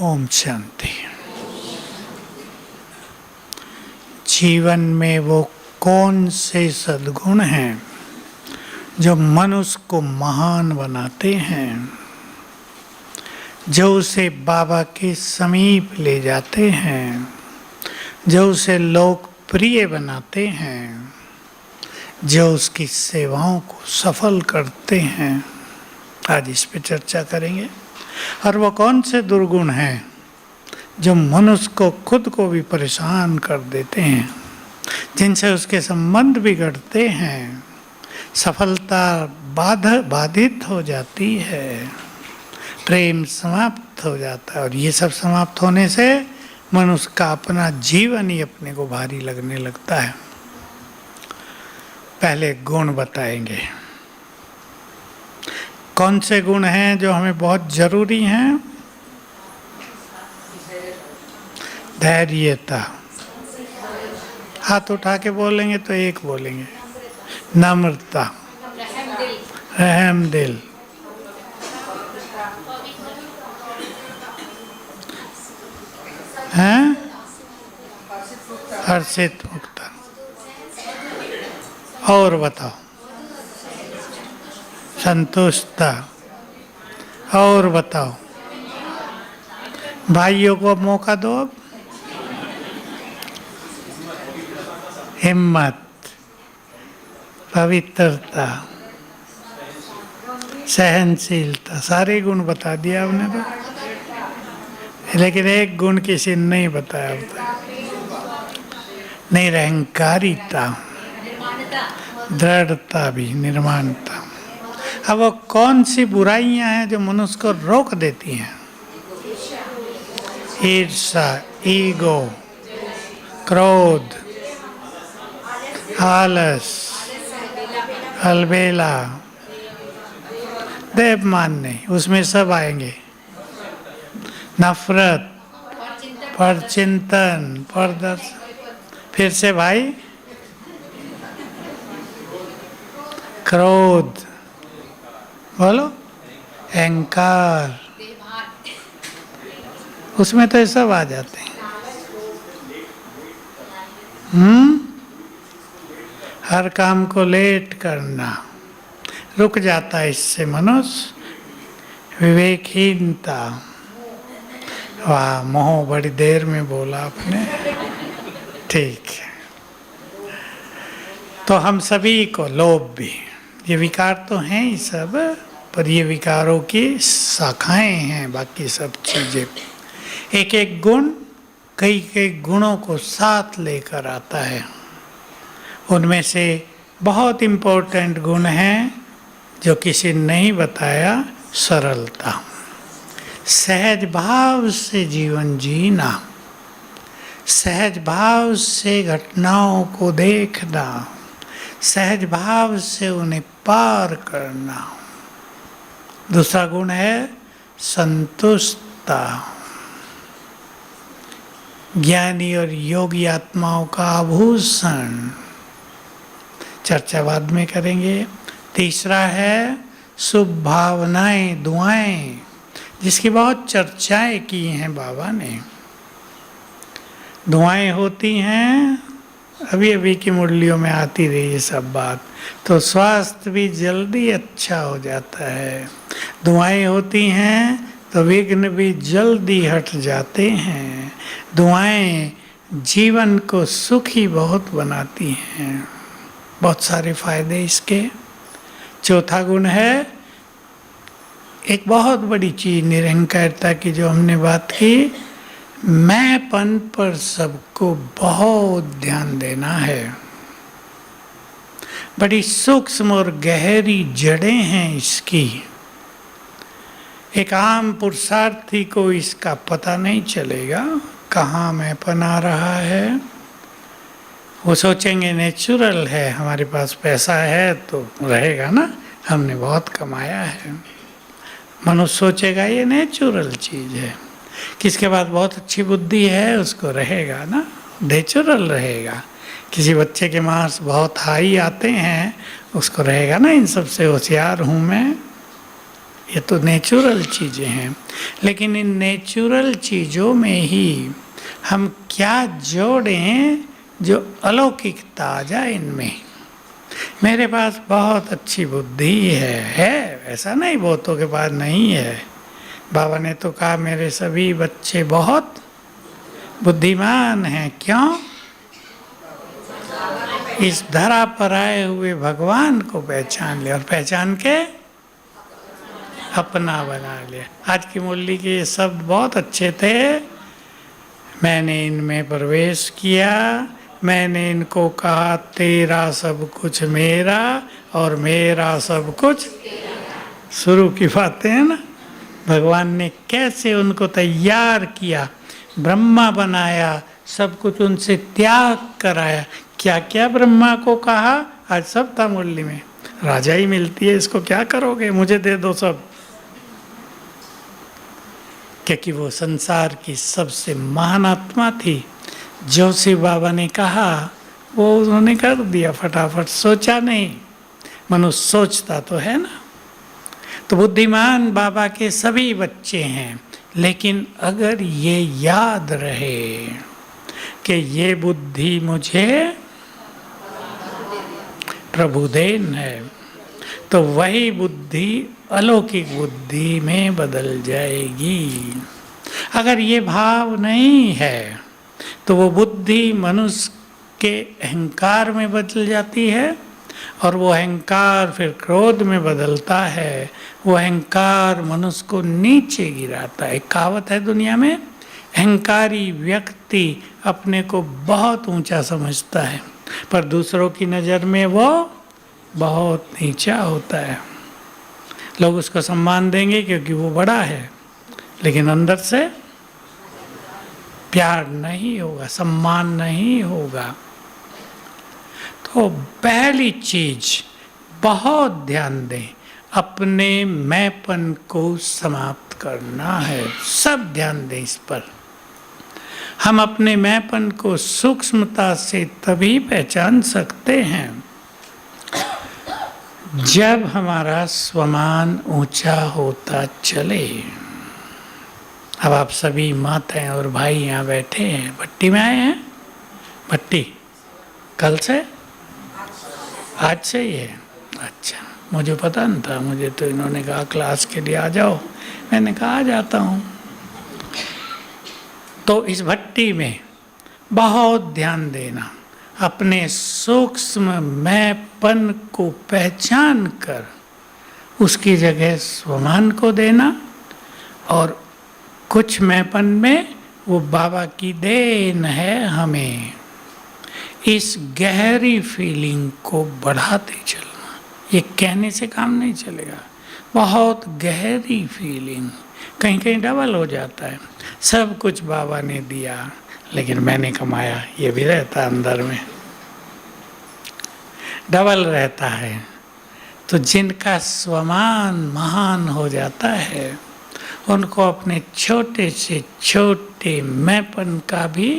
ओम शांति। जीवन में वो कौन से सद्गुण हैं जो मनुष्य को महान बनाते हैं, जो उसे बाबा के समीप ले जाते हैं, जो उसे लोकप्रिय बनाते हैं, जो उसकी सेवाओं को सफल करते हैं। आज इस पे चर्चा करेंगे। और वो कौन से दुर्गुण हैं जो मनुष्य को खुद को भी परेशान कर देते हैं, जिनसे उसके संबंध बिगड़ते हैं, सफलता बाधित हो जाती है, प्रेम समाप्त हो जाता है। और ये सब समाप्त होने से मनुष्य का अपना जीवन ही अपने को भारी लगने लगता है। पहले गुण बताएंगे। कौन से गुण हैं जो हमें बहुत जरूरी हैं? धैर्यता। हाथ उठा के बोलेंगे तो एक बोलेंगे। नम्रता, रहम दिल, हैं? हर्षित मुक्ता। और बताओ। संतुष्टता। और बताओ। भाइयों को मौका दो। अब हिम्मत, पवित्रता, सहनशीलता। सारे गुण बता दिया आपने तो, लेकिन एक गुण किसी ने नहीं बताया होता। निरहंकारिता, दृढ़ता भी, निर्माणता। अब वो कौन सी बुराइयां हैं जो मनुष्य को रोक देती हैं? ईर्ष्या, ईगो, क्रोध, आलस, अलबेला, देव मानने, उसमें सब आएंगे। नफरत, परचिंतन, परदर्शन। फिर से भाई, क्रोध, बोलो, अहंकार, उसमें तो ये सब आ जाते हैं। हर काम को लेट करना, रुक जाता है इससे मनुष्य। विवेकहीनता। वाह, मोह बड़ी देर में बोला आपने। ठीक है। तो हम सभी को लोभ भी, ये विकार तो हैं ही सब, पर ये विकारों की शाखाएं हैं। बाकी सब चीजें, एक एक गुण कई कई गुणों को साथ लेकर आता है। उनमें से बहुत इम्पोर्टेंट गुण हैं जो किसी ने नहीं बताया। सरलता, सहज भाव से जीवन जीना, सहज भाव से घटनाओं को देखना, सहज भाव से उन्हें पार करना। दूसरा गुण है संतुष्टता। ज्ञानी और योगी आत्माओं का आभूषण, चर्चा बाद में करेंगे। तीसरा है शुभ भावनाएं, दुआएं, जिसकी बहुत चर्चाएं की हैं बाबा ने। दुआएं होती हैं, अभी अभी की मुरलियों में आती रही है सब बात, तो स्वास्थ्य भी जल्दी अच्छा हो जाता है। दुआएं होती हैं तो विघ्न भी जल्दी हट जाते हैं। दुआएं जीवन को सुखी बहुत बनाती हैं। बहुत सारे फायदे इसके। चौथा गुण है एक बहुत बड़ी चीज, निरहंकारता की, जो हमने बात की। मैंपन पर सबको बहुत ध्यान देना है। बड़ी सूक्ष्म और गहरी जड़ें हैं इसकी। एक आम पुरुषार्थी को इसका पता नहीं चलेगा कहाँ मैंपन आ रहा है। वो सोचेंगे नेचुरल है, हमारे पास पैसा है तो रहेगा ना, हमने बहुत कमाया है। मनुष्य सोचेगा ये नेचुरल चीज़ है। किसके पास बहुत अच्छी बुद्धि है उसको रहेगा ना, नेचुरल रहेगा। किसी बच्चे के मार्क्स बहुत हाई आते हैं, उसको रहेगा ना इन सब से होशियार हूँ मैं, ये तो नेचुरल चीज़ें हैं, लेकिन इन नेचुरल चीज़ों में ही हम क्या जोड़ें जो अलौकिकता आ जाए इनमें। मेरे पास बहुत अच्छी बुद्धि है, ऐसा नहीं बहुतों के पास नहीं है। बाबा ने तो कहा मेरे सभी बच्चे बहुत बुद्धिमान हैं। क्यों? इस धरा पर आए हुए भगवान को पहचान लिया और पहचान के अपना बना लिया। आज की मुरली के ये शब्द बहुत अच्छे थे। मैंने इनमें प्रवेश किया, मैंने इनको कहा तेरा सब कुछ मेरा और मेरा सब कुछ शुरू की बातें हैं ना। भगवान ने कैसे उनको तैयार किया, ब्रह्मा बनाया, सब कुछ उनसे त्याग कराया। क्या क्या ब्रह्मा को कहा, आज सब था मुरली में। राजा ही मिलती है, इसको क्या करोगे, मुझे दे दो सब। क्योंकि वो संसार की सबसे महान आत्मा थी। जो शिव बाबा ने कहा वो उन्होंने कर दिया फटाफट, सोचा नहीं। मनुष्य सोचता तो है ना। तो बुद्धिमान बाबा के सभी बच्चे हैं, लेकिन अगर ये याद रहे कि ये बुद्धि मुझे प्रभुदेन है, तो वही बुद्धि अलौकिक बुद्धि में बदल जाएगी। अगर ये भाव नहीं है तो वो बुद्धि मनुष्य के अहंकार में बदल जाती है, और वो अहंकार फिर क्रोध में बदलता है। वो अहंकार मनुष्य को नीचे गिराता है। एक कहावत है दुनिया में, अहंकारी व्यक्ति अपने को बहुत ऊंचा समझता है, पर दूसरों की नज़र में वो बहुत नीचा होता है। लोग उसको सम्मान देंगे क्योंकि वो बड़ा है, लेकिन अंदर से प्यार नहीं होगा, सम्मान नहीं होगा। तो पहली चीज बहुत ध्यान दें, अपने मैंपन को समाप्त करना है। सब ध्यान दें इस पर। हम अपने मैंपन को सूक्ष्मता से तभी पहचान सकते हैं जब हमारा स्वमान ऊंचा होता चले। अब आप सभी माताएं और भाई यहाँ बैठे हैं, भट्टी में आए हैं। भट्टी कल से, आज से ही है। अच्छा, मुझे पता नहीं था, मुझे तो इन्होंने कहा क्लास के लिए आ जाओ, मैंने कहा आ जाता हूँ। तो इस भट्टी में बहुत ध्यान देना, अपने सूक्ष्म मैंपन को पहचान कर उसकी जगह स्वमान को देना, और कुछ मैंपन में वो बाबा की देन है हमें। इस गहरी फीलिंग को बढ़ाते चलना। ये कहने से काम नहीं चलेगा, बहुत गहरी फीलिंग। कहीं कहीं डबल हो जाता है, सब कुछ बाबा ने दिया लेकिन मैंने कमाया, ये भी रहता है अंदर में, डबल रहता है। तो जिनका स्वमान महान हो जाता है उनको अपने छोटे से छोटे मैंपन का भी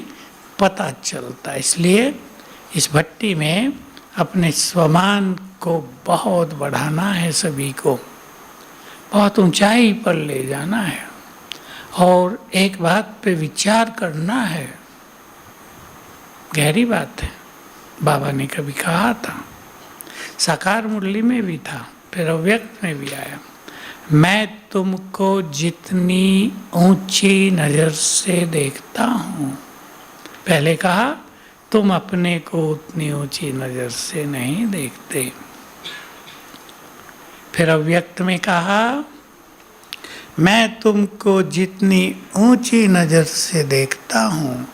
पता चलता है। इसलिए इस भट्टी में अपने स्वमान को बहुत बढ़ाना है, सभी को बहुत ऊंचाई पर ले जाना है, और एक बात पे विचार करना है। गहरी बात है, बाबा ने कभी कहा था, साकार मुरली में भी था, फिर अव्यक्त में भी आया, मैं तुमको जितनी ऊंची नज़र से देखता हूँ। पहले कहा तुम अपने को उतनी ऊंची नज़र से नहीं देखते। फिर अव्यक्त में कहा मैं तुमको जितनी ऊंची नज़र से देखता हूँ,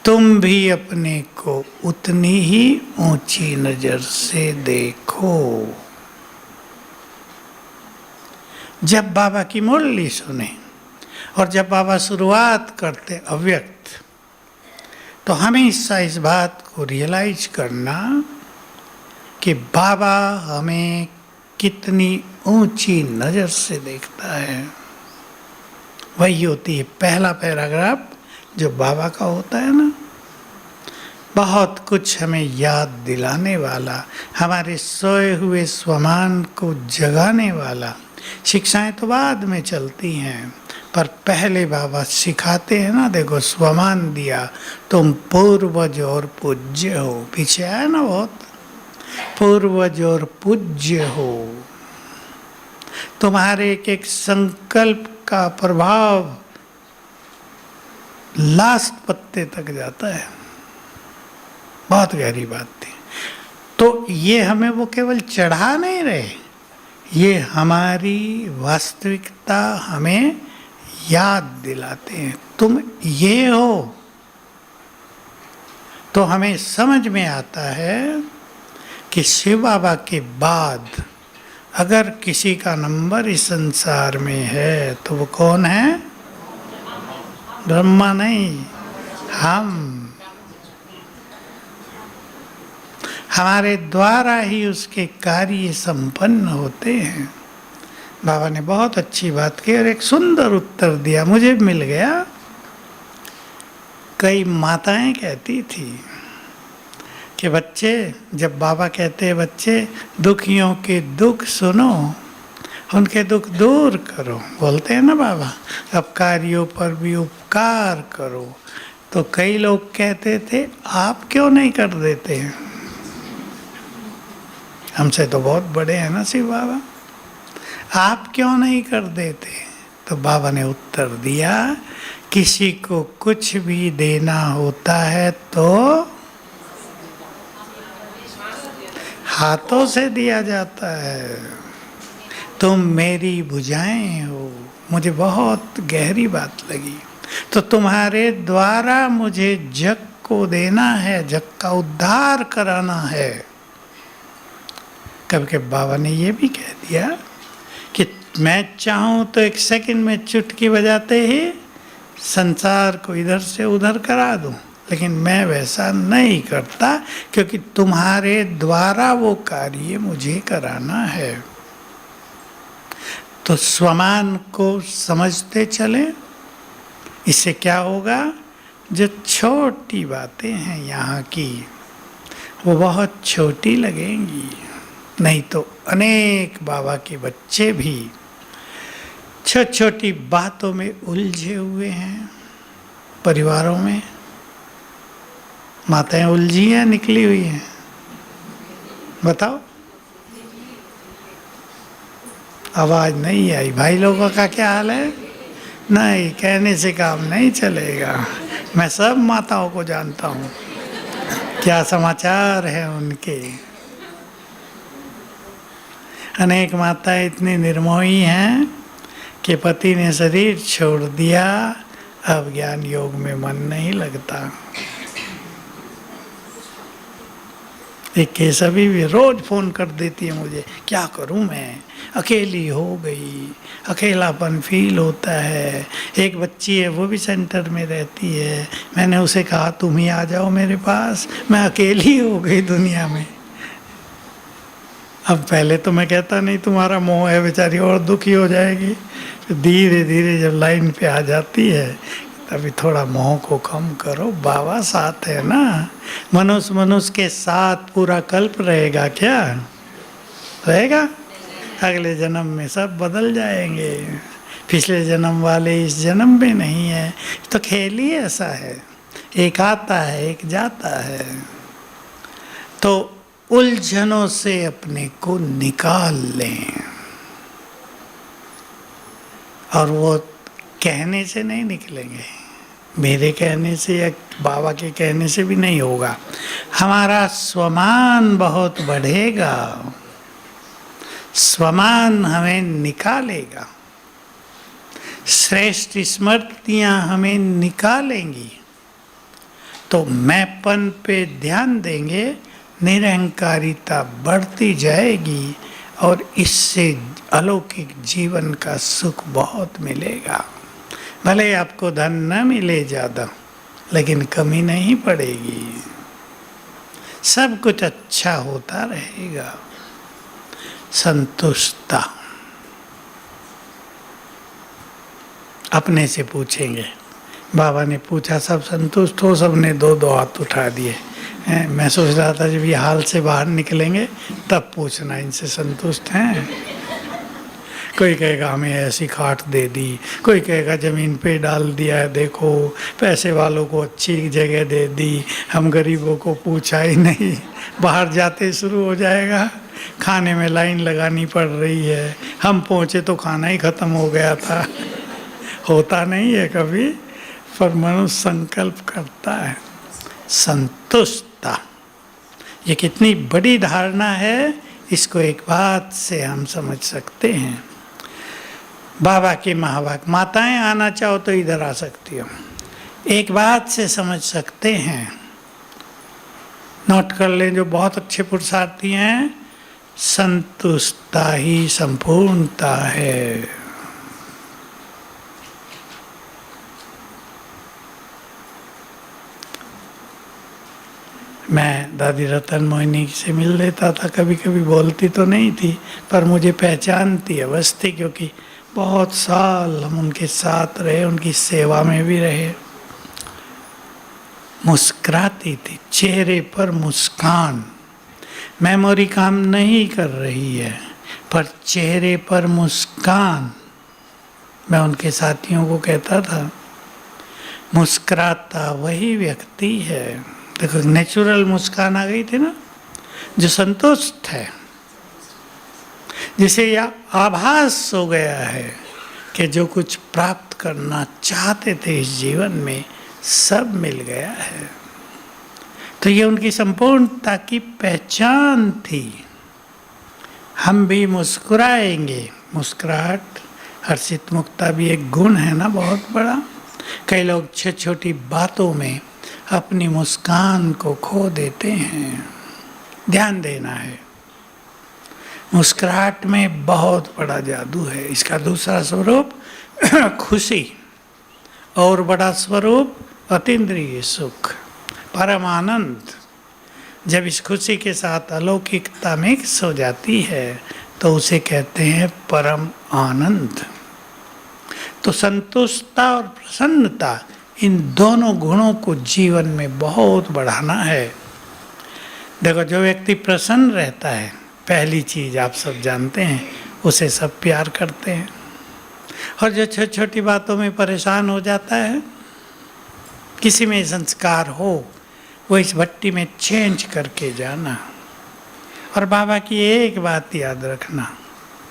तुम भी अपने को उतनी ही ऊंची नज़र से देखो। जब बाबा की मुरली सुने और जब बाबा शुरुआत करते अव्यक्त, तो हमेशा इस बात को रियलाइज करना कि बाबा हमें कितनी ऊंची नज़र से देखता है। वही होती है पहला पैराग्राफ जो बाबा का होता है ना, बहुत कुछ हमें याद दिलाने वाला, हमारे सोए हुए स्वमान को जगाने वाला। शिक्षाएं तो बाद में चलती हैं, पर पहले बाबा सिखाते हैं ना, देखो स्वमान दिया, तुम पूर्वज और पूज्य हो। पीछे आया ना बहुत, पूर्वज और पूज्य हो। तुम्हारे एक एक संकल्प का प्रभाव लास्ट पत्ते तक जाता है। बहुत गहरी बात थी। तो ये हमें वो केवल चढ़ा नहीं रहे, ये हमारी वास्तविकता हमें याद दिलाते हैं, तुम ये हो। तो हमें समझ में आता है कि शिव बाबा के बाद अगर किसी का नंबर इस संसार में है तो वो कौन है? ब्रह्मा नहीं, हम। हमारे द्वारा ही उसके कार्य संपन्न होते हैं। बाबा ने बहुत अच्छी बात की और एक सुंदर उत्तर दिया, मुझे मिल गया। कई माताएं कहती थी कि बच्चे, जब बाबा कहते हैं बच्चे दुखियों के दुख सुनो, उनके दुख दूर करो, बोलते हैं ना बाबा, अपकारियों पर भी उपकार करो। तो कई लोग कहते थे आप क्यों नहीं कर देते हैं? हमसे तो बहुत बड़े हैं ना शिव बाबा, आप क्यों नहीं कर देते? तो बाबा ने उत्तर दिया, किसी को कुछ भी देना होता है तो हाथों से दिया जाता है। तुम मेरी भुजाएं हो। मुझे बहुत गहरी बात लगी। तो तुम्हारे द्वारा मुझे जग को देना है, जग का उद्धार कराना है। कभी कभी बाबा ने ये भी कह दिया कि मैं चाहूँ तो एक सेकंड में चुटकी बजाते ही संसार को इधर से उधर करा दूँ, लेकिन मैं वैसा नहीं करता, क्योंकि तुम्हारे द्वारा वो कार्य मुझे कराना है। तो स्वमान को समझते चलें। इससे क्या होगा? जो छोटी बातें हैं यहाँ की, वो बहुत छोटी लगेंगी। नहीं तो अनेक बाबा के बच्चे भी छोटी छोटी बातों में उलझे हुए हैं। परिवारों में माताएं उलझी हैं, निकली हुई हैं? बताओ। आवाज नहीं आई। भाई लोगों का क्या हाल है? नहीं, कहने से काम नहीं चलेगा। मैं सब माताओं को जानता हूँ, क्या समाचार है उनके। अनेक माताएं इतनी निर्मोही हैं कि पति ने शरीर छोड़ दिया, अब ज्ञान योग में मन नहीं लगता। एक केस अभी भी रोज फोन कर देती है मुझे, क्या करूं मैं, अकेली हो गई, अकेलापन फील होता है। एक बच्ची है, वो भी सेंटर में रहती है। मैंने उसे कहा तुम ही आ जाओ मेरे पास, मैं अकेली हो गई दुनिया में। अब पहले तो मैं कहता नहीं तुम्हारा मोह है, बेचारी और दुखी हो जाएगी। तो धीरे धीरे जब लाइन पे आ जाती है, तभी थोड़ा मोह को कम करो। बाबा साथ है ना। मनुष्य मनुष्य के साथ पूरा कल्प रहेगा क्या? रहेगा? अगले जन्म में सब बदल जाएंगे। पिछले जन्म वाले इस जन्म में नहीं है। तो खेल ही ऐसा है, एक आता है एक जाता है। तो उलझनों से अपने को निकाल लें, और वो कहने से नहीं निकलेंगे, मेरे कहने से या बाबा के कहने से भी नहीं होगा। हमारा स्वमान बहुत बढ़ेगा, स्वमान हमें निकालेगा, श्रेष्ठ स्मृतियां हमें निकालेंगी। तो मैंपन पे ध्यान देंगे, निरहंकारिता बढ़ती जाएगी, और इससे अलौकिक जीवन का सुख बहुत मिलेगा। भले आपको धन न मिले ज़्यादा, लेकिन कमी नहीं पड़ेगी, सब कुछ अच्छा होता रहेगा। संतुष्टता। अपने से पूछेंगे। बाबा ने पूछा सब संतुष्ट हो? सबने दो दो हाथ उठा दिए। मैं सोच रहा था जब ये हाल से बाहर निकलेंगे तब पूछना इनसे संतुष्ट हैं। कोई कहेगा हमें ऐसी खाट दे दी, कोई कहेगा ज़मीन पे डाल दिया है, देखो पैसे वालों को अच्छी जगह दे दी, हम गरीबों को पूछा ही नहीं। बाहर जाते शुरू हो जाएगा, खाने में लाइन लगानी पड़ रही है, हम पहुँचे तो खाना ही ख़त्म हो गया था। होता नहीं है कभी, पर मनुष्य संकल्प करता है। संतुष्टता, ये कितनी बड़ी धारणा है, इसको एक बात से हम समझ सकते हैं। बाबा की महावाक्य, माताएं आना चाहो तो इधर आ सकती हो, एक बात से समझ सकते हैं, नोट कर लें जो बहुत अच्छे पुरुषार्थी हैं, संतुष्टता ही संपूर्णता है। मैं दादी रतन मोहिनी से मिल लेता था, कभी कभी बोलती तो नहीं थी पर मुझे पहचानती अवश्य थी, क्योंकि बहुत साल हम उनके साथ रहे, उनकी सेवा में भी रहे। मुस्कुराती थी, चेहरे पर मुस्कान, मेमोरी काम नहीं कर रही है पर चेहरे पर मुस्कान। मैं उनके साथियों को कहता था, मुस्कुराता वही व्यक्ति है, देखो नेचुरल मुस्कान आ गई थी ना, जो संतुष्ट है, जिसे यह आभास हो गया है कि जो कुछ प्राप्त करना चाहते थे इस जीवन में सब मिल गया है। तो ये उनकी संपूर्णता की पहचान थी। हम भी मुस्कुराएंगे, मुस्कुराहट हर्षित मुक्ता भी एक गुण है ना बहुत बड़ा। कई लोग छोटी छोटी बातों में अपनी मुस्कान को खो देते हैं, ध्यान देना है। मुस्कुराहट में बहुत बड़ा जादू है। इसका दूसरा स्वरूप खुशी, और बड़ा स्वरूप अतीन्द्रिय सुख, परम आनंद। जब इस खुशी के साथ अलौकिकता मिक्स हो जाती है तो उसे कहते हैं परम आनंद। तो संतुष्टता और प्रसन्नता, इन दोनों गुणों को जीवन में बहुत बढ़ाना है। देखो, जो व्यक्ति प्रसन्न रहता है, पहली चीज़ आप सब जानते हैं, उसे सब प्यार करते हैं। और जो छोटी छोटी बातों में परेशान हो जाता है, किसी में संस्कार हो, वो इस भट्टी में चेंज करके जाना। और बाबा की एक बात याद रखना,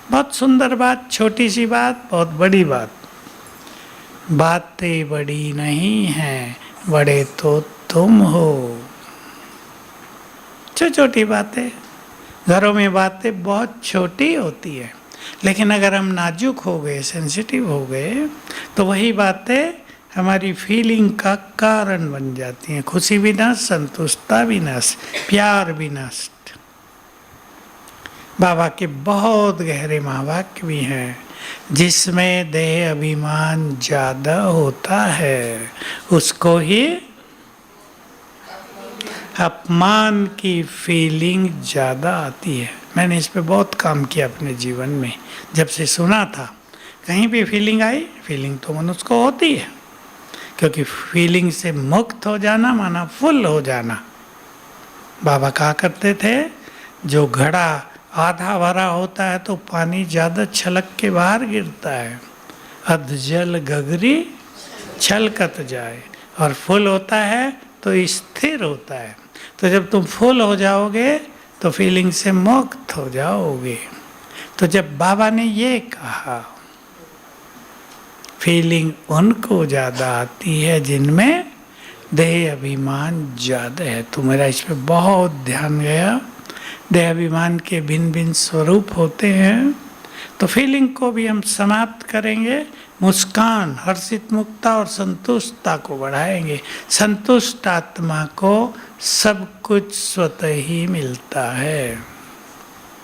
बहुत सुंदर बात, छोटी सी बात, बहुत बड़ी बात। बातें बड़ी नहीं हैं, बड़े तो तुम हो। छोटी छोटी बातें, घरों में बातें बहुत छोटी होती है, लेकिन अगर हम नाजुक हो गए, सेंसिटिव हो गए, तो वही बातें हमारी फीलिंग का कारण बन जाती हैं। खुशी भी नष्ट, संतुष्टता भी नष्ट, प्यार भी नष्ट। बाबा के बहुत गहरे महावाक्य भी हैं, जिसमें देह अभिमान ज़्यादा होता है उसको ही अपमान की फीलिंग ज़्यादा आती है। मैंने इस पे बहुत काम किया अपने जीवन में। जब से सुना था, कहीं भी फीलिंग आई, फीलिंग तो मनुष्य को होती है, क्योंकि फीलिंग से मुक्त हो जाना माना फुल हो जाना। बाबा कहा करते थे, जो घड़ा आधा भरा होता है तो पानी ज़्यादा छलक के बाहर गिरता है, अध जल गगरी छलकत जाए, और फुल होता है तो स्थिर होता है। तो जब तुम फुल हो जाओगे तो फीलिंग से मुक्त हो जाओगे। तो जब बाबा ने ये कहा, फीलिंग उनको ज़्यादा आती है जिनमें देह अभिमान ज़्यादा है। तो मेरा इस पर बहुत ध्यान गया। देह अभिमान के भिन्न भिन्न स्वरूप होते हैं, तो फीलिंग को भी हम समाप्त करेंगे। मुस्कान, हर्षित मुक्ता और संतुष्टता को बढ़ाएंगे। संतुष्ट आत्मा को सब कुछ स्वतः ही मिलता है।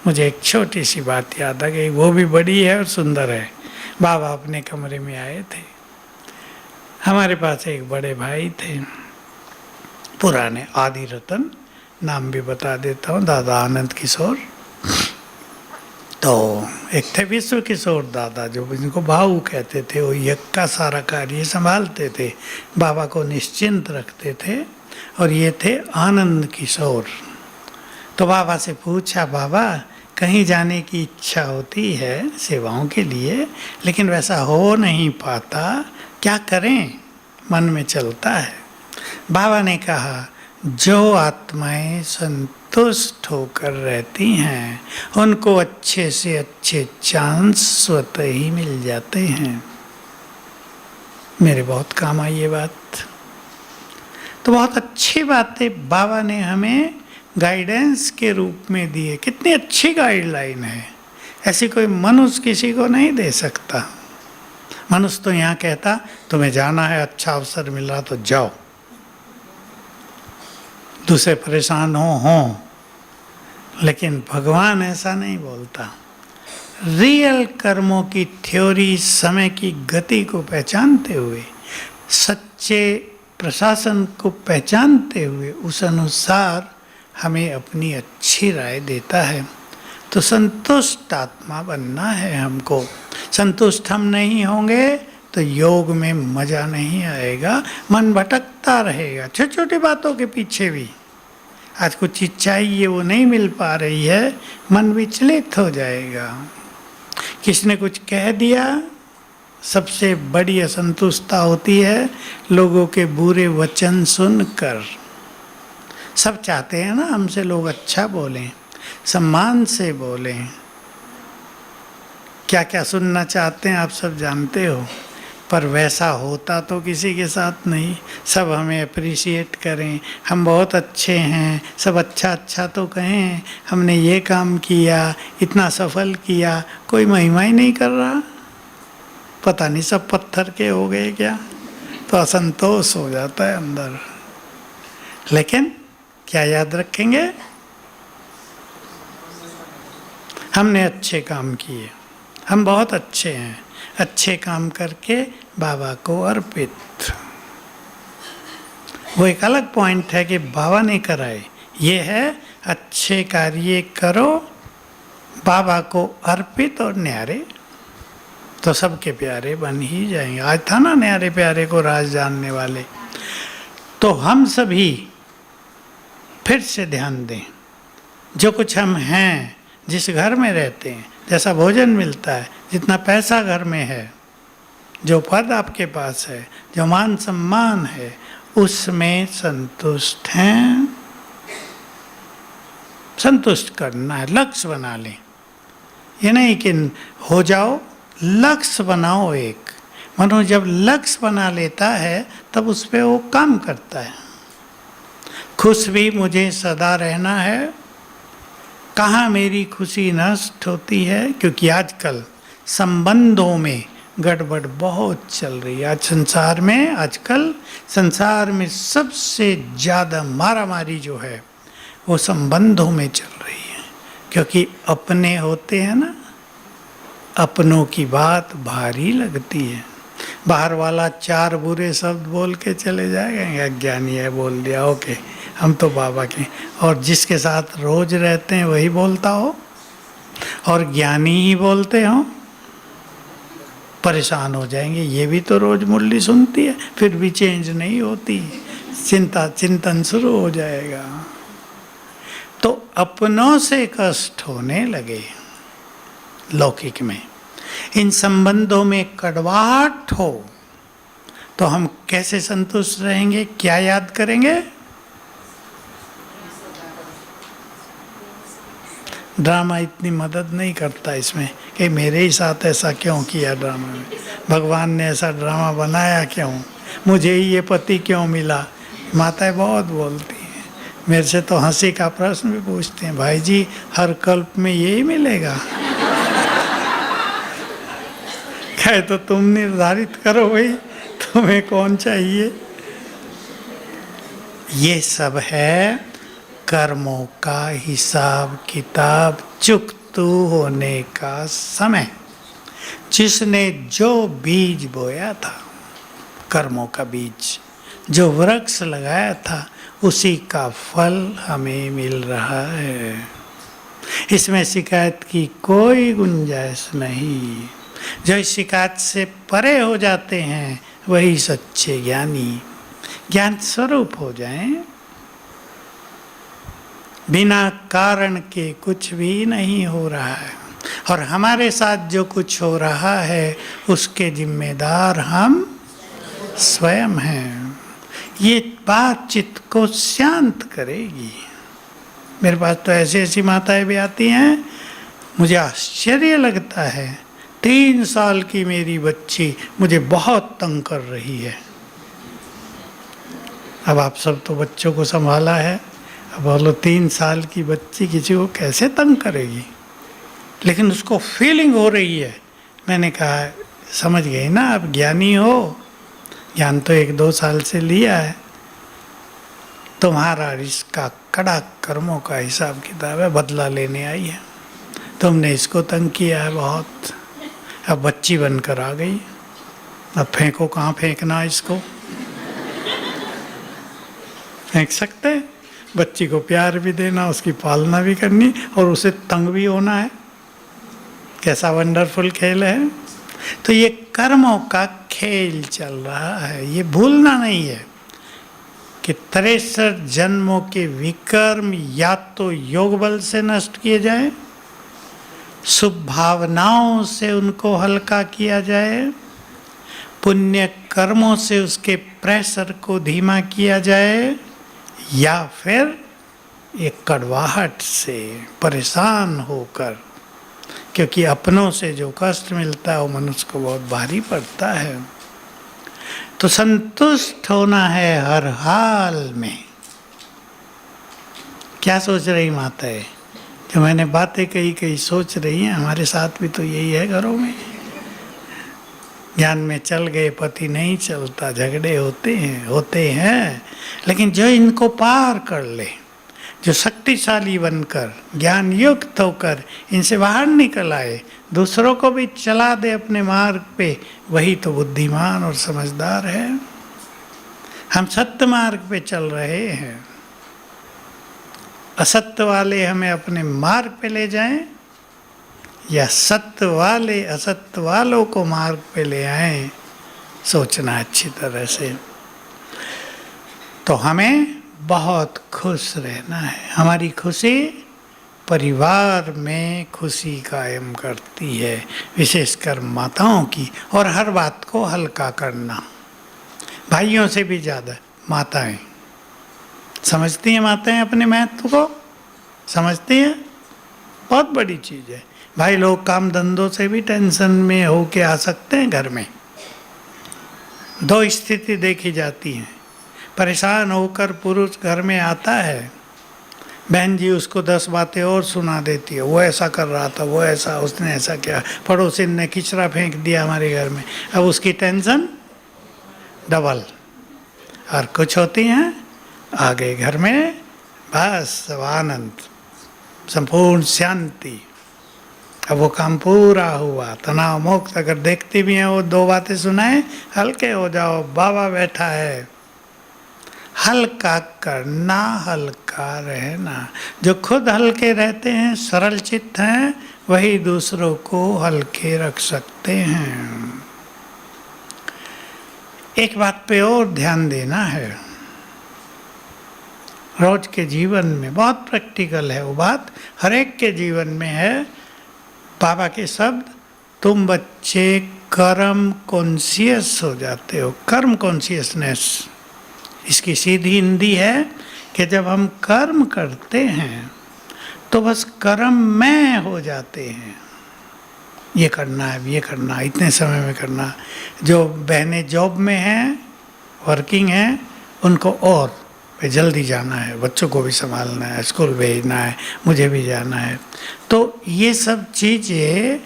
मुझे एक छोटी सी बात याद आ गई, वो भी बड़ी है और सुंदर है। बाबा अपने कमरे में आए थे, हमारे पास एक बड़े भाई थे, पुराने, आदि रतन, नाम भी बता देता हूँ, दादा आनंद किशोर। तो एक थे विश्व किशोर दादा, जो इनको भाऊ कहते थे। वो यज्ञ का सारा कार्य संभालते थे, बाबा को निश्चिंत रखते थे। और ये थे आनंद किशोर। तो बाबा से पूछा, बाबा कहीं जाने की इच्छा होती है सेवाओं के लिए, लेकिन वैसा हो नहीं पाता, क्या करें? मन में चलता है। बाबा ने कहा, जो आत्माएं संतुष्ट होकर रहती हैं उनको अच्छे से अच्छे चांस स्वतः ही मिल जाते हैं। मेरे बहुत काम आई ये बात। तो बहुत अच्छी बातें बाबा ने हमें गाइडेंस के रूप में दी है। कितनी अच्छी गाइडलाइन है, ऐसी कोई मनुष्य किसी को नहीं दे सकता। मनुष्य तो यहाँ कहता तुम्हें जाना है, अच्छा अवसर मिल रहा तो जाओ, दूसरे परेशान हो। लेकिन भगवान ऐसा नहीं बोलता। रियल कर्मों की थ्योरी, समय की गति को पहचानते हुए, सच्चे प्रशासन को पहचानते हुए, उस अनुसार हमें अपनी अच्छी राय देता है। तो संतुष्ट आत्मा बनना है हमको। संतुष्ट हम नहीं होंगे तो योग में मजा नहीं आएगा, मन भटकता रहेगा छोटी छोटी बातों के पीछे भी। आज कुछ चीज चाहिए वो नहीं मिल पा रही है, मन विचलित हो जाएगा। किसने कुछ कह दिया, सबसे बड़ी असंतुष्टता होती है लोगों के बुरे वचन सुनकर। सब चाहते हैं ना हमसे लोग अच्छा बोलें, सम्मान से बोलें। क्या क्या सुनना चाहते हैं आप सब जानते हो, पर वैसा होता तो किसी के साथ नहीं। सब हमें अप्रिशिएट करें, हम बहुत अच्छे हैं, सब अच्छा अच्छा तो कहें, हमने ये काम किया, इतना सफल किया, कोई महिमा ही नहीं कर रहा। पता नहीं सब पत्थर के हो गए क्या, तो असंतोष हो जाता है अंदर। लेकिन क्या याद रखेंगे, हमने अच्छे काम किए, हम बहुत अच्छे हैं, अच्छे काम करके बाबा को अर्पित। वो एक अलग पॉइंट है कि बाबा ने कराए, ये है अच्छे कार्य करो, बाबा को अर्पित और न्यारे, तो सबके प्यारे बन ही जाएंगे। आज था ना न्यारे प्यारे को राज जानने वाले। तो हम सभी फिर से ध्यान दें, जो कुछ हम हैं, जिस घर में रहते हैं, जैसा भोजन मिलता है, जितना पैसा घर में है, जो पद आपके पास है, जो मान सम्मान है, उसमें संतुष्ट हैं। संतुष्ट करना है, लक्ष्य बना लें। ये नहीं कि हो जाओ, लक्ष्य बनाओ एक। मनो जब लक्ष्य बना लेता है तब उस पर वो काम करता है। खुश भी मुझे सदा रहना है, कहाँ मेरी खुशी नष्ट होती है, क्योंकि आजकल संबंधों में गड़बड़ बहुत चल रही है। आज संसार में, आजकल संसार में सबसे ज़्यादा मारामारी जो है वो संबंधों में चल रही है। क्योंकि अपने होते हैं ना, अपनों की बात भारी लगती है। बाहर वाला चार बुरे शब्द बोल के चले जाएगा, अज्ञानी है बोल दिया, ओके हम तो बाबा के। और जिसके साथ रोज रहते हैं वही बोलता हो और ज्ञानी ही बोलते हो, परेशान हो जाएंगे। ये भी तो रोज मुरली सुनती है, फिर भी चेंज नहीं होती, चिंतन शुरू हो जाएगा। तो अपनों से कष्ट होने लगे लौकिक में, इन संबंधों में कड़वाहट हो, तो हम कैसे संतुष्ट रहेंगे? क्या याद करेंगे? ड्रामा इतनी मदद नहीं करता इसमें कि मेरे ही साथ ऐसा क्यों किया, ड्रामा में भगवान ने ऐसा ड्रामा बनाया क्यों, मुझे ही ये पति क्यों मिला। माताएं बहुत बोलती हैं, मेरे से तो हंसी का प्रश्न भी पूछते हैं, भाई जी हर कल्प में यही मिलेगा? कहे तो तुम निर्धारित करो भाई, तुम्हें कौन चाहिए। ये सब है कर्मों का हिसाब किताब चुकतू होने का समय। जिसने जो बीज बोया था, कर्मों का बीज, जो वृक्ष लगाया था, उसी का फल हमें मिल रहा है। इसमें शिकायत की कोई गुंजाइश नहीं। जो शिकायत से परे हो जाते हैं वही सच्चे ज्ञानी। ज्ञान स्वरूप हो जाएं। बिना कारण के कुछ भी नहीं हो रहा है, और हमारे साथ जो कुछ हो रहा है उसके जिम्मेदार हम स्वयं हैं। ये बात चित्त को शांत करेगी। मेरे पास तो ऐसी ऐसी माताएं भी आती हैं, मुझे आश्चर्य लगता है, 3 साल की मेरी बच्ची मुझे बहुत तंग कर रही है। अब आप सब तो बच्चों को संभाला है, अब बोलो 3 साल की बच्ची किसी को कैसे तंग करेगी, लेकिन उसको फीलिंग हो रही है। मैंने कहा समझ गई ना, आप ज्ञानी हो, ज्ञान तो 1-2 साल से लिया है, तुम्हारा इसका कड़ा कर्मों का हिसाब किताब है, बदला लेने आई है। तुमने इसको तंग किया है बहुत, अब बच्ची बनकर आ गई, अब फेंको, कहाँ फेंकना इसको? फेंक सकते? बच्ची को प्यार भी देना, उसकी पालना भी करनी, और उसे तंग भी होना है। कैसा वंडरफुल खेल है। तो ये कर्मों का खेल चल रहा है, ये भूलना नहीं है कि 63 जन्मों के विकर्म या तो योग बल से नष्ट किए जाए, शुभ भावनाओं से उनको हल्का किया जाए, पुण्य कर्मों से उसके प्रेशर को धीमा किया जाए, या फिर एक कड़वाहट से परेशान होकर, क्योंकि अपनों से जो कष्ट मिलता है वो मनुष्य को बहुत भारी पड़ता है। तो संतुष्ट होना है हर हाल में। क्या सोच रही माता है? जो मैंने बातें कही सोच रही हैं, हमारे साथ भी तो यही है घरों में। ज्ञान में चल गए, पति नहीं चलता, झगड़े होते हैं, लेकिन जो इनको पार कर ले, जो शक्तिशाली बनकर ज्ञान युक्त होकर इनसे बाहर निकल आए, दूसरों को भी चला दे अपने मार्ग पे, वही तो बुद्धिमान और समझदार है। हम सत्य मार्ग पे चल रहे हैं, असत्य वाले हमें अपने मार्ग पे ले जाएं, या सत्य वाले असत्य वालों को मार्ग पे ले आएं, सोचना अच्छी तरह से। तो हमें बहुत खुश रहना है। हमारी खुशी परिवार में खुशी कायम करती है, विशेषकर माताओं की, और हर बात को हल्का करना। भाइयों से भी ज़्यादा माताएं समझती हैं, माताएं अपने महत्व को समझती हैं, बहुत बड़ी चीज़ है। भाई लोग काम धंधों से भी टेंशन में होके आ सकते हैं घर में। 2 स्थिति देखी जाती हैं। परेशान होकर पुरुष घर में आता है, बहन जी उसको 10 बातें और सुना देती है, वो ऐसा कर रहा था, वो ऐसा, उसने ऐसा किया, पड़ोसी ने किचरा फेंक दिया हमारे घर में, अब उसकी टेंशन डबल। और कुछ होती हैं आगे घर में बस सब आनंद, संपूर्ण शांति, अब वो काम पूरा हुआ, तनाव मुक्त। अगर देखती भी हैं वो 2 बातें सुनाए, हल्के हो जाओ, बाबा बैठा है। हल्का करना, हल्का रहना। जो खुद हल्के रहते हैं, सरल चित्त हैं, वही दूसरों को हल्के रख सकते हैं। एक बात पे और ध्यान देना है, रोज के जीवन में बहुत प्रैक्टिकल है वो बात, हर एक के जीवन में है। बाबा के शब्द, तुम बच्चे कर्म कॉन्शियस हो जाते हो, कर्म कॉन्शियसनेस। इसकी सीधी हिंदी है कि जब हम कर्म करते हैं तो बस कर्म में हो जाते हैं। ये करना है, ये करना है, इतने समय में करना। जो बहनें जॉब में हैं, वर्किंग हैं, उनको और जल्दी जाना है, बच्चों को भी संभालना है, स्कूल भेजना है, मुझे भी जाना है। तो ये सब चीज़ें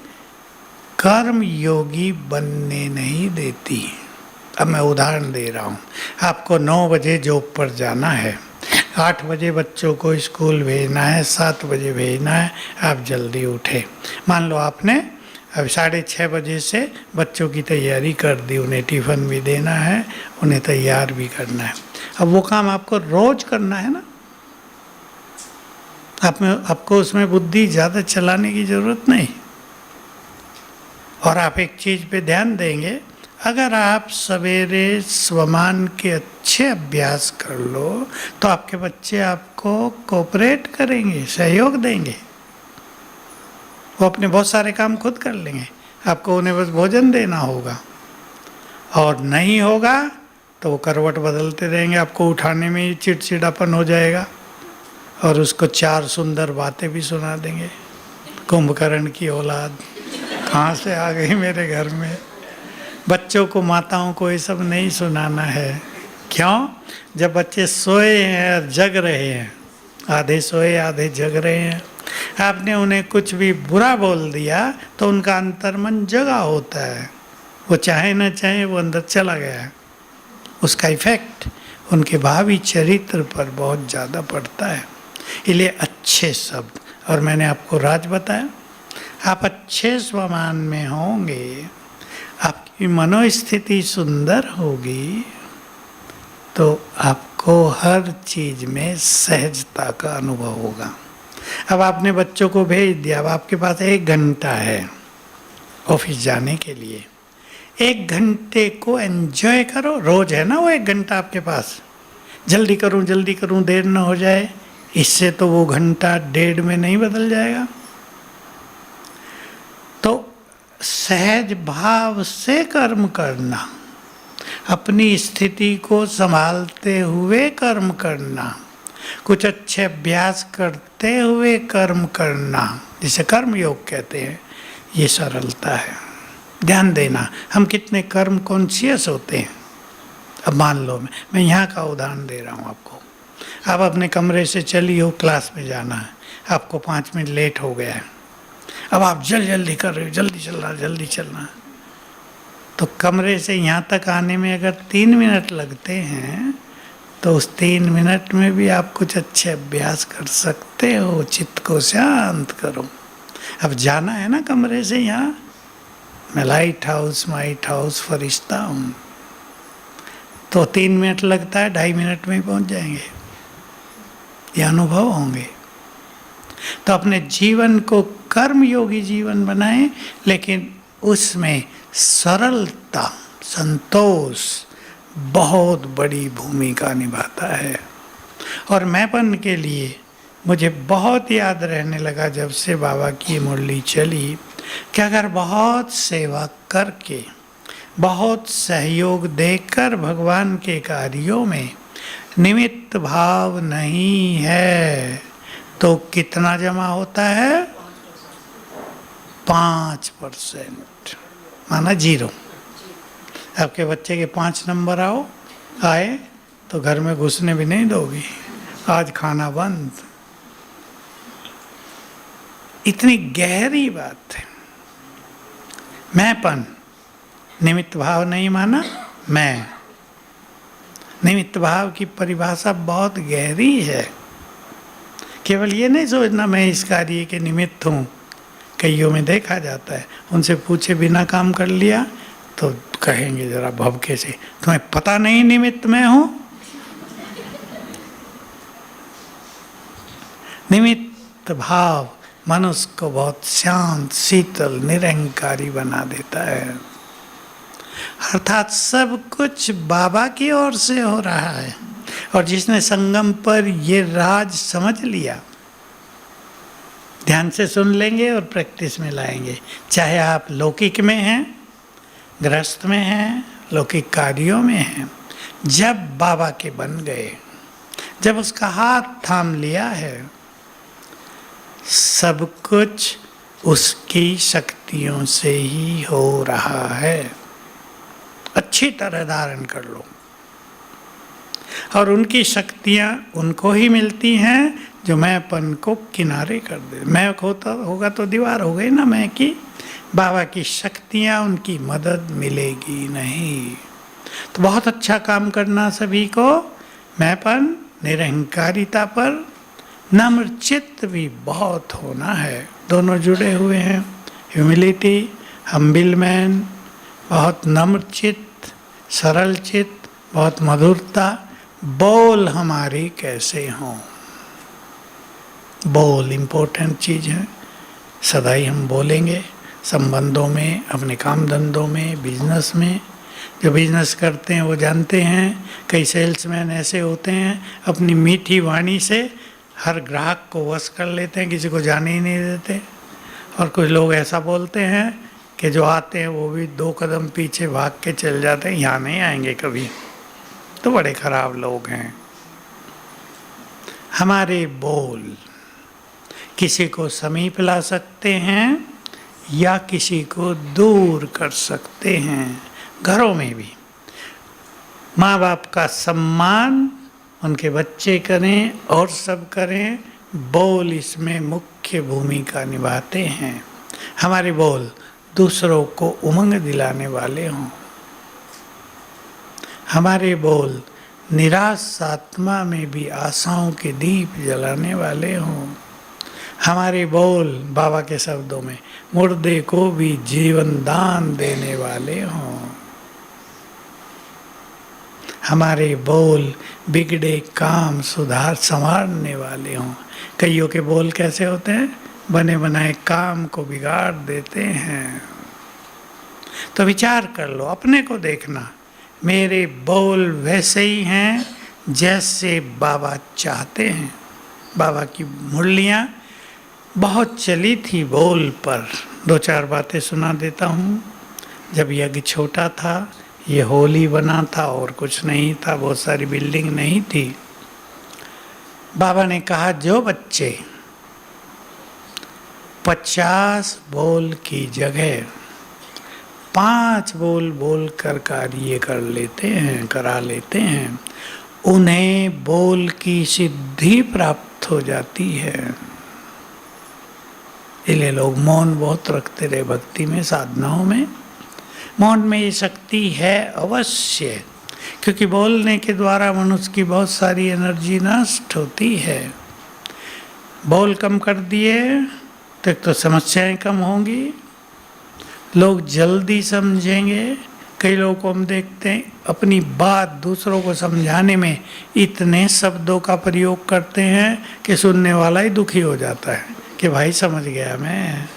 कर्म योगी बनने नहीं देती। अब मैं उदाहरण दे रहा हूँ, आपको 9 बजे जॉब पर जाना है, 8 बजे बच्चों को स्कूल भेजना है, 7 बजे भेजना है, आप जल्दी उठे। मान लो आपने अब 6:30 बजे से बच्चों की तैयारी कर दी, उन्हें टिफ़िन भी देना है, उन्हें तैयार भी करना है। अब वो काम आपको रोज करना है ना, आपको उसमें बुद्धि ज़्यादा चलाने की ज़रूरत नहीं। और आप एक चीज़ पे ध्यान देंगे, अगर आप सवेरे स्वमान के अच्छे अभ्यास कर लो तो आपके बच्चे आपको कोऑपरेट करेंगे, सहयोग देंगे। वो अपने बहुत सारे काम खुद कर लेंगे, आपको उन्हें बस भोजन देना होगा। और नहीं होगा तो वो करवट बदलते रहेंगे, आपको उठाने में ही चिड़चिड़ापन हो जाएगा और उसको 4 सुंदर बातें भी सुना देंगे। कुंभकर्ण की औलाद कहाँ से आ गई मेरे घर में। बच्चों को, माताओं को ये सब नहीं सुनाना है। क्यों? जब बच्चे सोए हैं और जग रहे हैं, आधे सोए आधे जग रहे हैं, आपने उन्हें कुछ भी बुरा बोल दिया तो उनका अंतर्मन जगा होता है, वो चाहे न चाहे वो अंदर चला गया है। उसका इफेक्ट उनके भावी चरित्र पर बहुत ज़्यादा पड़ता है। इसलिए अच्छे शब्द, और मैंने आपको राज बताया, आप अच्छे स्वमान में होंगे, आपकी मनोस्थिति सुंदर होगी तो आपको हर चीज़ में सहजता का अनुभव होगा। अब आपने बच्चों को भेज दिया, अब आपके पास 1 घंटा है ऑफिस जाने के लिए। 1 घंटे को एंजॉय करो। रोज है ना वो 1 घंटा आपके पास। जल्दी करूं देर न हो जाए, इससे तो वो घंटा 1.5 में नहीं बदल जाएगा। तो सहज भाव से कर्म करना, अपनी स्थिति को संभालते हुए कर्म करना, कुछ अच्छे अभ्यास करते हुए कर्म करना, जिसे कर्म योग कहते हैं, ये सरलता है। ध्यान देना, हम कितने कर्म कॉन्शियस होते हैं। अब मान लो मैं यहाँ का उदाहरण दे रहा हूँ आपको। आप अपने कमरे से चली हो, क्लास में जाना है, आपको 5 मिनट लेट हो गया है। अब आप जल्दी कर रहे हो, जल्दी चलना। तो कमरे से यहाँ तक आने में अगर 3 मिनट लगते हैं तो उस 3 मिनट में भी आप कुछ अच्छे अभ्यास कर सकते हो। चित्त को शांत करो। अब जाना है ना कमरे से यहाँ, मैं लाइट हाउस फरिश्ता हूँ, तो 3 मिनट लगता है, 2.5 मिनट में ही पहुँच जाएंगे। ये अनुभव होंगे। तो अपने जीवन को कर्म योगी जीवन बनाएं, लेकिन उसमें सरलता, संतोष बहुत बड़ी भूमिका निभाता है। और मैंपन के लिए मुझे बहुत याद रहने लगा जब से बाबा की मुरली चली, कि अगर बहुत सेवा करके, बहुत सहयोग देकर भगवान के कार्यों में निमित्त भाव नहीं है तो कितना जमा होता है? 5%, माना 0। आपके बच्चे के 5 नंबर आए तो घर में घुसने भी नहीं दोगी, आज खाना बंद। इतनी गहरी बात है। मैंपन, निमित्त भाव नहीं माना मैं। निमित्त भाव की परिभाषा बहुत गहरी है। केवल ये नहीं सोचना मैं इस कार्य के निमित्त हूँ। कईयों में देखा जाता है, उनसे पूछे बिना काम कर लिया तो कहेंगे जरा भभके से, तुम्हें पता नहीं निमित्त मैं हूँ। निमित्त भाव मनुष्य को बहुत शांत, शीतल, निरंकारी बना देता है। अर्थात सब कुछ बाबा की ओर से हो रहा है। और जिसने संगम पर ये राज समझ लिया, ध्यान से सुन लेंगे और प्रैक्टिस में लाएंगे। चाहे आप लौकिक में हैं, गृहस्थ में हैं, लौकिक कार्यों में हैं, जब बाबा के बन गए, जब उसका हाथ थाम लिया है, सब कुछ उसकी शक्तियों से ही हो रहा है। अच्छी तरह धारण कर लो। और उनकी शक्तियाँ उनको ही मिलती हैं जो मैंपन को किनारे कर दे। मैं होगा तो दीवार हो गई ना मैं की। बाबा की शक्तियाँ, उनकी मदद मिलेगी नहीं। तो बहुत अच्छा काम करना सभी को। मैंपन, निरहंकारिता पर नम्र चित्त भी बहुत होना है। दोनों जुड़े हुए हैं। ह्यूमिलिटी, हम्बिल मैन, बहुत नम्र चित्त, सरल चित्त, बहुत मधुरता। बोल हमारी कैसे हों, बोल इम्पोर्टेंट चीज़ है। सदा ही हम बोलेंगे, संबंधों में, अपने काम धंधों में, बिजनेस में। जो बिजनेस करते हैं वो जानते हैं, कई सेल्समैन ऐसे होते हैं अपनी मीठी वाणी से हर ग्राहक को वश कर लेते हैं, किसी को जाने ही नहीं देते। और कुछ लोग ऐसा बोलते हैं कि जो आते हैं वो भी 2 कदम पीछे भाग के चल जाते हैं, यहाँ नहीं आएंगे कभी। तो बड़े खराब लोग हैं। हमारे बोल किसी को समीप ला सकते हैं या किसी को दूर कर सकते हैं। घरों में भी माँ बाप का सम्मान उनके बच्चे करें और सब करें, बोल इसमें मुख्य भूमिका निभाते हैं। हमारे बोल दूसरों को उमंग दिलाने वाले हों, हमारे बोल निराश आत्मा में भी आशाओं के दीप जलाने वाले हों, हमारे बोल बाबा के शब्दों में मुर्दे को भी जीवन दान देने वाले हों, हमारे बोल बिगड़े काम सुधार संवारने वाले हों। कईयों के बोल कैसे होते हैं, बने बनाए काम को बिगाड़ देते हैं। तो विचार कर लो, अपने को देखना, मेरे बोल वैसे ही हैं जैसे बाबा चाहते हैं। बाबा की मुरलियाँ बहुत चली थी बोल पर। 2-4 बातें सुना देता हूँ। जब यज्ञ छोटा था, ये होली बना था और कुछ नहीं था, बहुत सारी बिल्डिंग नहीं थी। बाबा ने कहा जो बच्चे 50 बोल की जगह 5 बोल बोल कर कार्य कर लेते हैं, करा लेते हैं, उन्हें बोल की सिद्धि प्राप्त हो जाती है। इसलिए लोग मौन बहुत रखते रहे भक्ति में, साधनाओं में। मौन में ये शक्ति है अवश्य, क्योंकि बोलने के द्वारा मनुष्य की बहुत सारी एनर्जी नष्ट होती है। बोल कम कर दिए तो एक तो समस्याएं कम होंगी, लोग जल्दी समझेंगे। कई लोगों को हम देखते हैं अपनी बात दूसरों को समझाने में इतने शब्दों का प्रयोग करते हैं कि सुनने वाला ही दुखी हो जाता है कि भाई समझ गया मैं।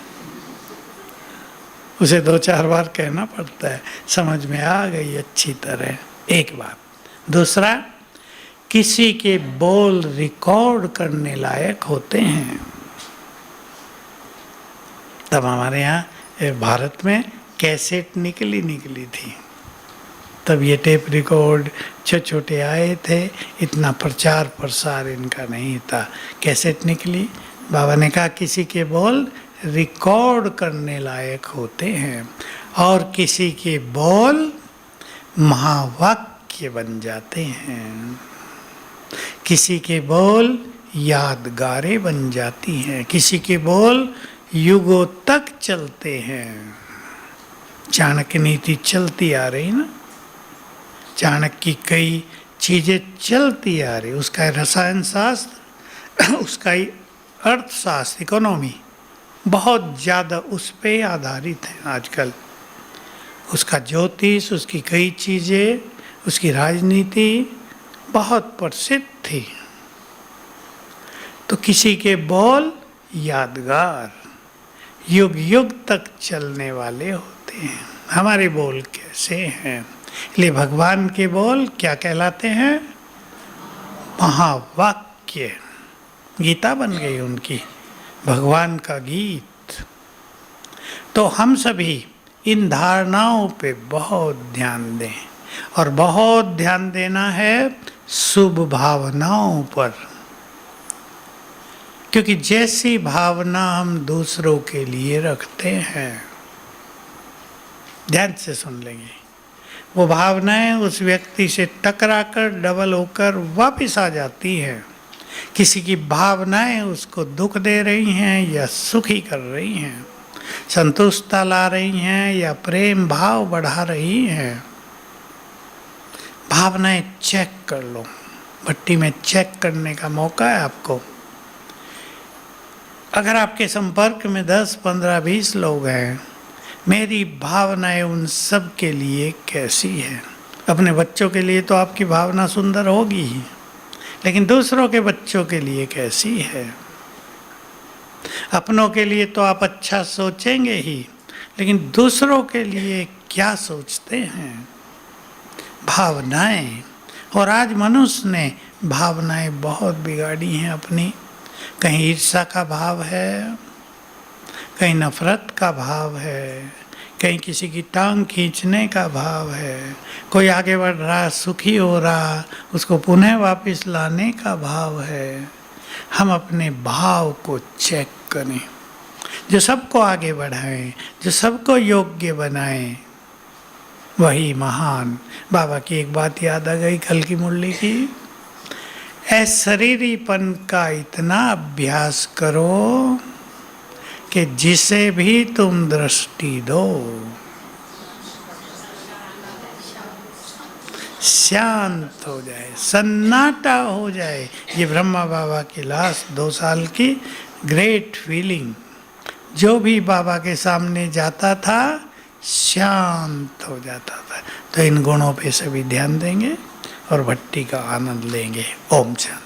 उसे 2-4 बार कहना पड़ता है, समझ में आ गई अच्छी तरह। एक बात। दूसरा, किसी के बोल रिकॉर्ड करने लायक होते हैं। तब हमारे यहाँ भारत में कैसेट निकली थी, तब ये टेप रिकॉर्ड छोटे आए थे, इतना प्रचार प्रसार इनका नहीं था। कैसेट निकली, बाबा ने कहा किसी के बोल रिकॉर्ड करने लायक होते हैं और किसी के बोल महावाक्य बन जाते हैं, किसी के बोल यादगारें बन जाती हैं, किसी के बोल युगों तक चलते हैं। चाणक्य नीति चलती आ रही ना, चाणक्य की कई चीज़ें चलती आ रही, उसका रसायन शास्त्र, उसका अर्थशास्त्र, इकोनॉमी बहुत ज़्यादा उस पे आधारित है आजकल। उसका ज्योतिष, उसकी कई चीज़ें, उसकी राजनीति बहुत प्रसिद्ध थी। तो किसी के बोल यादगार, युग युग तक चलने वाले होते हैं। हमारे बोल कैसे हैं? इसलिए भगवान के बोल क्या कहलाते हैं? महावाक्य। गीता बन गई उनकी, भगवान का गीत। तो हम सभी इन धारणाओं पे बहुत ध्यान दें, और बहुत ध्यान देना है शुभ भावनाओं पर, क्योंकि जैसी भावना हम दूसरों के लिए रखते हैं, ध्यान से सुन लेंगे, वो भावनाएं उस व्यक्ति से टकरा कर डबल होकर वापस आ जाती हैं। किसी की भावनाएं उसको दुख दे रही हैं या सुखी कर रही हैं, संतुष्टता ला रही हैं या प्रेम भाव बढ़ा रही हैं। भावनाएं चेक कर लो, भट्टी में चेक करने का मौका है आपको। अगर आपके संपर्क में 10, 15, 20 लोग हैं, मेरी भावनाएं उन सब के लिए कैसी है? अपने बच्चों के लिए तो आपकी भावना सुंदर होगी ही, लेकिन दूसरों के बच्चों के लिए कैसी है? अपनों के लिए तो आप अच्छा सोचेंगे ही, लेकिन दूसरों के लिए क्या सोचते हैं? भावनाएं, और आज मनुष्य ने भावनाएं बहुत बिगाड़ी हैं अपनी। कहीं ईर्ष्या का भाव है, कहीं नफरत का भाव है, कहीं किसी की टांग खींचने का भाव है, कोई आगे बढ़ रहा सुखी हो रहा उसको पुनः वापस लाने का भाव है। हम अपने भाव को चेक करें, जो सबको आगे बढ़ाएं, जो सबको योग्य बनाएं, वही महान। बाबा की एक बात याद आ गई कल की मुरली की, अशरीरीपन का इतना अभ्यास करो कि जिसे भी तुम दृष्टि दो शांत हो जाए, सन्नाटा हो जाए। ये ब्रह्मा बाबा की लास्ट 2 साल की ग्रेट फीलिंग। जो भी बाबा के सामने जाता था शांत हो जाता था। तो इन गुणों पे सभी ध्यान देंगे और भट्टी का आनंद लेंगे। ओम शांति।